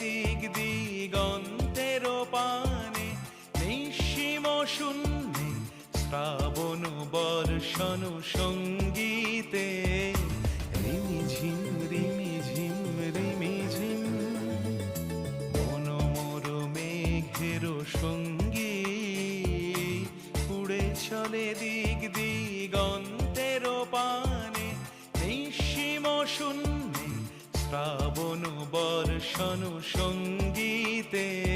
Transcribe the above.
দিক দিগন্তের পানে, নিঃসীম শূন্যে শ্রাবণ বর্ষণ সঙ্গীতে। রিমিঝিম রিমিঝিম রিমিঝিম মনোমর মেঘের সঙ্গী, উড়ে চলে দিক দিগন্তের পানে, নিঃসীম শূন্যে শ্রাবণ বর্ষণ সঙ্গীতে।